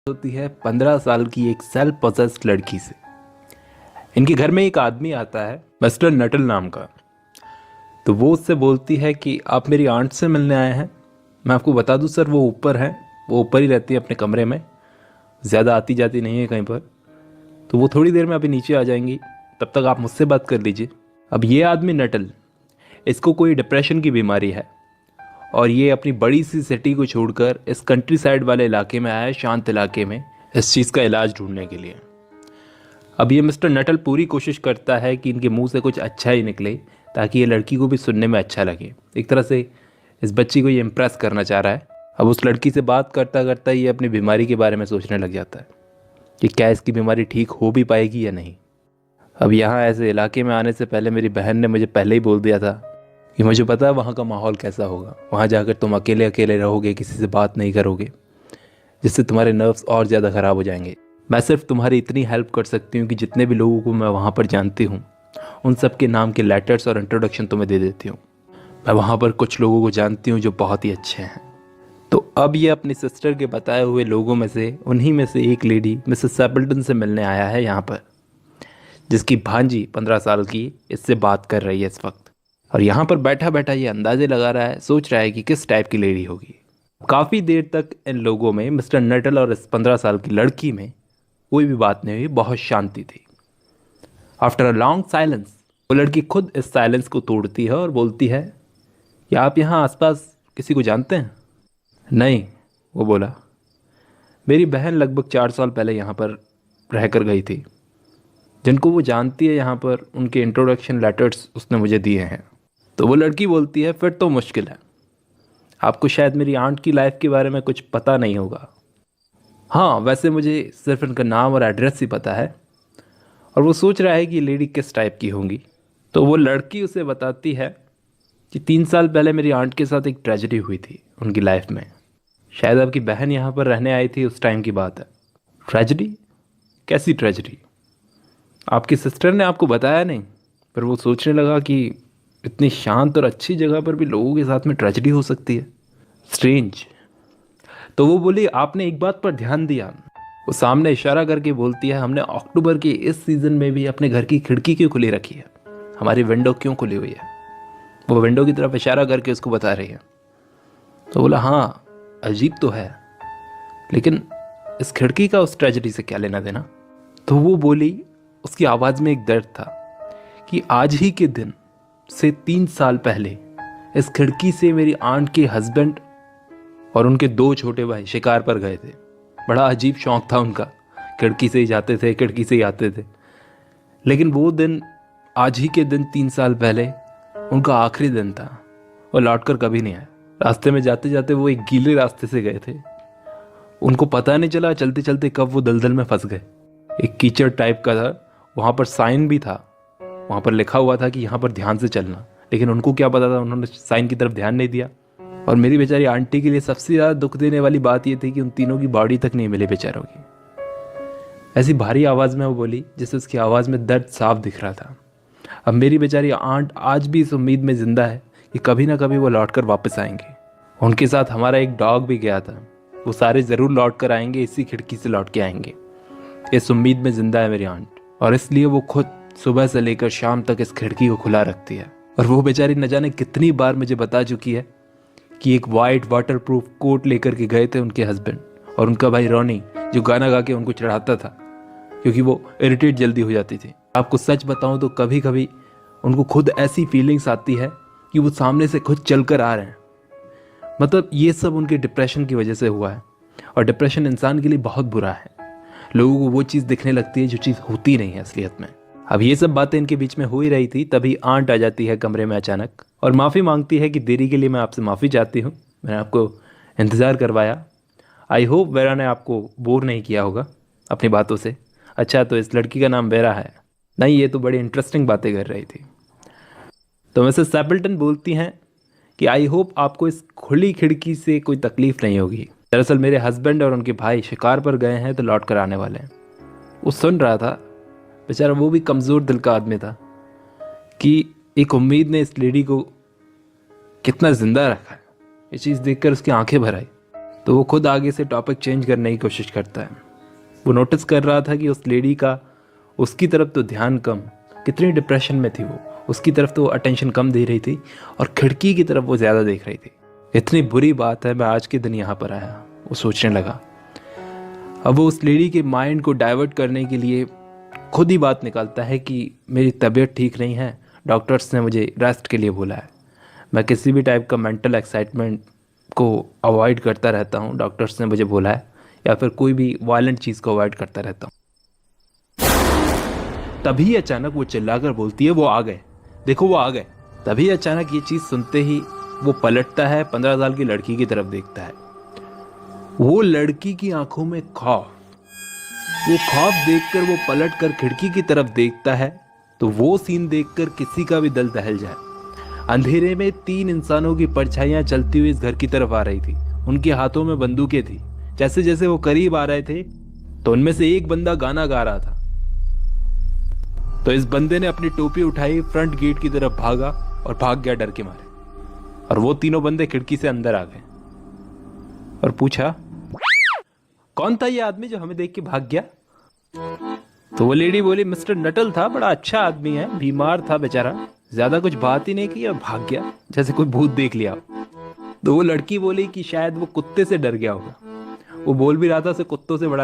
होती है 15 साल की एक सेल्फ पोसेस्ड लड़की से। इनके घर में एक आदमी आता है मिस्टर नटल नाम का। तो वो उससे बोलती है कि आप मेरी आंट से मिलने आए हैं। मैं आपको बता दूं सर, वो ऊपर है, वो ऊपर ही रहती है अपने कमरे में, ज़्यादा आती जाती नहीं है कहीं पर। तो वो थोड़ी देर में अभी नीचे आ जाएंगी, तब तक आप मुझसे बात कर लीजिए। अब ये आदमी नटल, इसको कोई डिप्रेशन की बीमारी है और ये अपनी बड़ी सी सिटी को छोड़कर इस कंट्री साइड वाले इलाके में आया है, शांत इलाके में, इस चीज़ का इलाज ढूंढने के लिए। अब ये मिस्टर नटल पूरी कोशिश करता है कि इनके मुंह से कुछ अच्छा ही निकले, ताकि ये लड़की को भी सुनने में अच्छा लगे। एक तरह से इस बच्ची को ये इम्प्रेस करना चाह रहा है। अब उस लड़की से बात करता करता ये अपनी बीमारी के बारे में सोचने लग जाता है कि क्या इसकी बीमारी ठीक हो भी पाएगी या नहीं। अब यहाँ ऐसे इलाके में आने से पहले मेरी बहन ने मुझे पहले ही बोल दिया था कि मुझे पता है वहाँ का माहौल कैसा होगा। वहाँ जाकर तुम अकेले अकेले रहोगे, किसी से बात नहीं करोगे, जिससे तुम्हारे नर्व्स और ज़्यादा ख़राब हो जाएंगे। मैं सिर्फ तुम्हारी इतनी हेल्प कर सकती हूँ कि जितने भी लोगों को मैं वहाँ पर जानती हूँ उन सब के नाम के लेटर्स और इंट्रोडक्शन तुम्हें दे देती हूँ। मैं वहाँ पर कुछ लोगों को जानती हूँ जो बहुत ही अच्छे हैं। तो अब ये अपनी सिस्टर के बताए हुए लोगों में से, उन्हीं में से एक लेडी मिसेस सैपल्टन से मिलने आया है यहाँ पर, जिसकी भांजी 15 साल की इससे बात कर रही है इस वक्त। और यहाँ पर बैठा बैठा ये अंदाजे लगा रहा है, सोच रहा है कि किस टाइप की लेडी होगी। काफ़ी देर तक इन लोगों में, मिस्टर नटल और इस 15 साल की लड़की में, कोई भी बात नहीं हुई, बहुत शांति थी। आफ्टर अ लॉन्ग साइलेंस वो लड़की खुद इस साइलेंस को तोड़ती है और बोलती है कि आप यहाँ आसपास किसी को जानते हैं? नहीं, वो बोला, मेरी बहन लगभग 4 साल पहले यहाँ पर रहकर गई थी। जिनको वो जानती है यहाँ पर, उनके इंट्रोडक्शन लेटर्स उसने मुझे दिए हैं। तो वो लड़की बोलती है, फिर तो मुश्किल है, आपको शायद मेरी आंट की लाइफ के बारे में कुछ पता नहीं होगा। हाँ, वैसे मुझे सिर्फ इनका नाम और एड्रेस ही पता है। और वो सोच रहा है कि ये लेडी किस टाइप की होंगी। तो वो लड़की उसे बताती है कि 3 साल पहले मेरी आंट के साथ एक ट्रेजेडी हुई थी उनकी लाइफ में। शायद आपकी बहन यहाँ पर रहने आई थी, उस टाइम की बात है। ट्रेजेडी? कैसी ट्रेजेडी? आपकी सिस्टर ने आपको बताया नहीं? पर वो सोचने लगा कि इतनी शांत और अच्छी जगह पर भी लोगों के साथ में ट्रेजेडी हो सकती है। स्ट्रेंज। तो वो बोली, आपने एक बात पर ध्यान दिया? वो सामने इशारा करके बोलती है, हमने अक्टूबर के इस सीज़न में भी अपने घर की खिड़की क्यों खुली रखी है, हमारी विंडो क्यों खुली हुई है? वो विंडो की तरफ इशारा करके उसको बता रही है। तो बोला, हाँ अजीब तो है, लेकिन इस खिड़की का उस ट्रेजेडी से क्या लेना देना? तो वो बोली, उसकी आवाज़ में एक दर्द था, कि आज ही के दिन से 3 साल पहले इस खिड़की से मेरी आंट के हस्बैंड और उनके 2 छोटे भाई शिकार पर गए थे। बड़ा अजीब शौक था उनका, खिड़की से ही जाते थे, खिड़की से ही आते थे। लेकिन वो दिन, आज ही के दिन 3 साल पहले उनका आखिरी दिन था। वो लौट कर कभी नहीं आए। रास्ते में जाते जाते वो एक गीले रास्ते से गए थे। उनको पता नहीं चला चलते चलते कब वो दलदल में फंस गए। एक कीचड़ टाइप का था, वहाँ पर साइन भी था, वहाँ पर लिखा हुआ था कि यहाँ पर ध्यान से चलना, लेकिन उनको क्या पता था, उन्होंने साइन की तरफ ध्यान नहीं दिया। और मेरी बेचारी आंटी के लिए सबसे ज़्यादा दुख देने वाली बात ये थी कि उन तीनों की बॉडी तक नहीं मिली बेचारों की। ऐसी भारी आवाज़ में वो बोली जिससे उसकी आवाज़ में दर्द साफ दिख रहा था। अब मेरी बेचारी आंट आज भी इस उम्मीद में ज़िंदा है कि कभी ना कभी वो लौट कर वापस आएंगे। उनके साथ हमारा एक डॉग भी गया था, वो सारे ज़रूर लौट कर आएंगे, इसी खिड़की से लौट के आएंगे। इस उम्मीद में ज़िंदा है मेरी आंट, और इसलिए वो खुद सुबह से लेकर शाम तक इस खिड़की को खुला रखती है। और वो बेचारी न जाने कितनी बार मुझे बता चुकी है कि एक वाइट वाटरप्रूफ कोट लेकर के गए थे उनके हस्बैंड और उनका भाई रोनी, जो गाना गा के उनको चढ़ाता था क्योंकि वो इरिटेट जल्दी हो जाती थी। आपको सच बताऊं तो कभी कभी उनको खुद ऐसी फीलिंग्स आती है कि वो सामने से खुद चल कर आ रहे हैं। मतलब ये सब उनके डिप्रेशन की वजह से हुआ है, और डिप्रेशन इंसान के लिए बहुत बुरा है। लोगों को वो चीज़ दिखने लगती है जो चीज़ होती नहीं है असलियत में। अब ये सब बातें इनके बीच में हो ही रही थी, तभी आंट आ जाती है कमरे में अचानक और माफ़ी मांगती है कि देरी के लिए मैं आपसे माफ़ी चाहती हूँ, मैंने आपको इंतज़ार करवाया। आई होप वेरा ने आपको बोर नहीं किया होगा अपनी बातों से। अच्छा, तो इस लड़की का नाम वेरा है? नहीं, ये तो बड़ी इंटरेस्टिंग बातें कर रही थी। तो मिसेस सैपल्टन बोलती हैं कि आई होप आपको इस खुली खिड़की से कोई तकलीफ़ नहीं होगी। दरअसल मेरे हस्बैंड और उनके भाई शिकार पर गए हैं, तो लौट कर आने वाले हैं। वो सुन रहा था बेचारा, वो भी कमज़ोर दिल का आदमी था, कि एक उम्मीद ने इस लेडी को कितना ज़िंदा रखा है। ये चीज़ देखकर उसकी आंखें भर आई। तो वो खुद आगे से टॉपिक चेंज करने की कोशिश करता है। वो नोटिस कर रहा था कि उस लेडी का उसकी तरफ तो ध्यान कम, कितनी डिप्रेशन में थी वो, उसकी तरफ तो अटेंशन कम दे रही थी और खिड़की की तरफ वो ज़्यादा देख रही थी। इतनी बुरी बात है, मैं आज के दिन यहाँ पर आया, वो सोचने लगा। अब वो उस लेडी के माइंड को डाइवर्ट करने के लिए खुद ही बात निकालता है कि मेरी तबीयत ठीक नहीं है, डॉक्टर्स ने मुझे रेस्ट के लिए बोला है, मैं किसी भी टाइप का मेंटल एक्साइटमेंट को अवॉइड करता रहता हूँ, डॉक्टर्स ने मुझे बोला है, या फिर कोई भी वायलेंट चीज़ को अवॉइड करता रहता हूँ। तभी अचानक वो चिल्लाकर बोलती है, वो आ गए, देखो वो आ गए। तभी अचानक ये चीज़ सुनते ही वो पलटता है, 15 साल की लड़की की तरफ देखता है। वो लड़की की आंखों में खौफ, वो खौफ देखकर वो पलट कर खिड़की की तरफ देखता है तो वो सीन देखकर किसी का भी दिल दहल जाए। अंधेरे में 3 इंसानों की परछाइयां चलती हुई इस घर की तरफ आ रही थी। उनके हाथों में बंदूकें थी। जैसे जैसे वो करीब आ रहे थे तो उनमें से एक बंदा गाना गा रहा था। तो इस बंदे ने अपनी टोपी उठाई, फ्रंट गेट की तरफ भागा और भाग गया डर के मारे। और वो तीनों बंदे खिड़की से अंदर आ गए और पूछा, कौन था ये आदमी जो हमें देख के भाग गया? तो वो लेडी बोली, मिस्टर नटल था, बड़ा अच्छा आदमी है, बीमार था बेचारा, ज्यादा कुछ बात ही नहीं की और भाग गया, जैसे कोई भूत देख लिया। तो वो लड़की बोली कि शायद वो कुत्ते से डर गया होगा। वो बोल भी रहा था, उसे कुत्तों से बड़ा